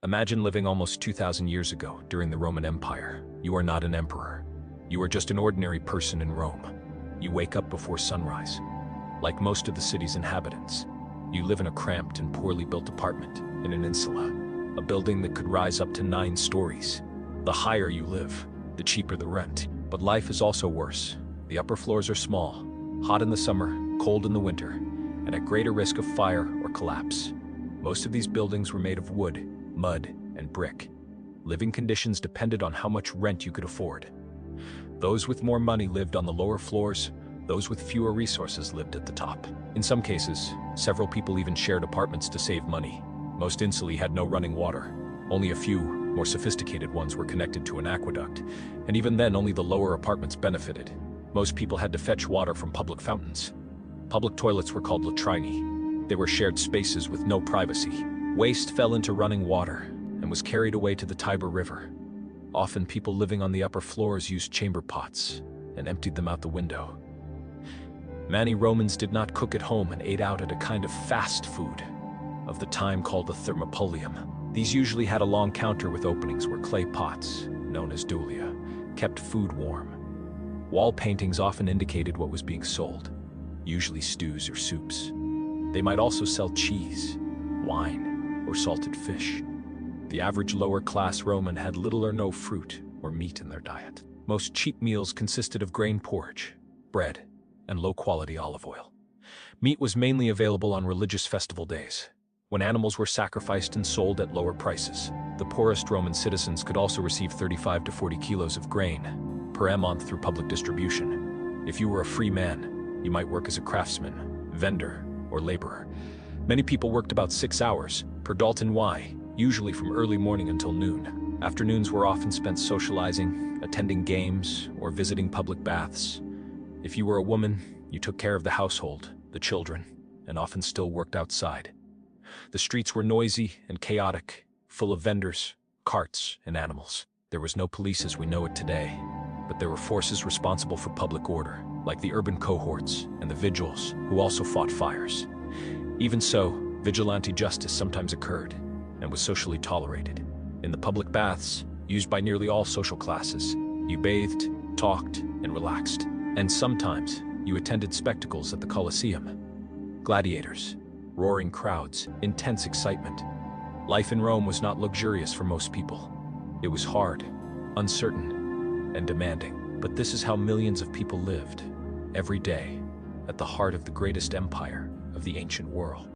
Imagine living almost 2,000 years ago during the Roman Empire. You are not an emperor. You are just an ordinary person in Rome. You wake up before sunrise. Like most of the city's inhabitants, you live in a cramped and poorly built apartment in an insula, a building that could rise up to 9 stories. The higher you live, the cheaper the rent. But life is also worse. The upper floors are small, hot in the summer, cold in the winter, and at greater risk of fire or collapse. Most of these buildings were made of wood, mud, and brick. Living conditions depended on how much rent you could afford. Those with more money lived on the lower floors, those with fewer resources lived at the top. In some cases, several people even shared apartments to save money. Most insulae had no running water. Only a few, more sophisticated ones were connected to an aqueduct, and even then only the lower apartments benefited. Most people had to fetch water from public fountains. Public toilets were called latrini. They were shared spaces with no privacy. Waste fell into running water and was carried away to the Tiber River. Often people living on the upper floors used chamber pots and emptied them out the window. Many Romans did not cook at home and ate out at a kind of fast food of the time called the thermopolium. These usually had a long counter with openings where clay pots, known as dulia, kept food warm. Wall paintings often indicated what was being sold, usually stews or soups. They might also sell cheese, wine, or salted fish. The average lower-class Roman had little or no fruit or meat in their diet. Most cheap meals consisted of grain porridge, bread, and low-quality olive oil. Meat was mainly available on religious festival days, when animals were sacrificed and sold at lower prices. The poorest Roman citizens could also receive 35 to 40 kilos of grain per month through public distribution. If you were a free man, you might work as a craftsman, vendor, or laborer. Many people worked about 6 hours per Dalton Y, usually from early morning until noon. Afternoons were often spent socializing, attending games, or visiting public baths. If you were a woman, you took care of the household, the children, and often still worked outside. The streets were noisy and chaotic, full of vendors, carts, and animals. There was no police as we know it today, but there were forces responsible for public order, like the urban cohorts and the vigils, who also fought fires. Even so, vigilante justice sometimes occurred and was socially tolerated. In the public baths, used by nearly all social classes, you bathed, talked, and relaxed. And sometimes, you attended spectacles at the Colosseum. Gladiators, roaring crowds, intense excitement. Life in Rome was not luxurious for most people. It was hard, uncertain, and demanding. But this is how millions of people lived, every day, at the heart of the greatest empire of the ancient world.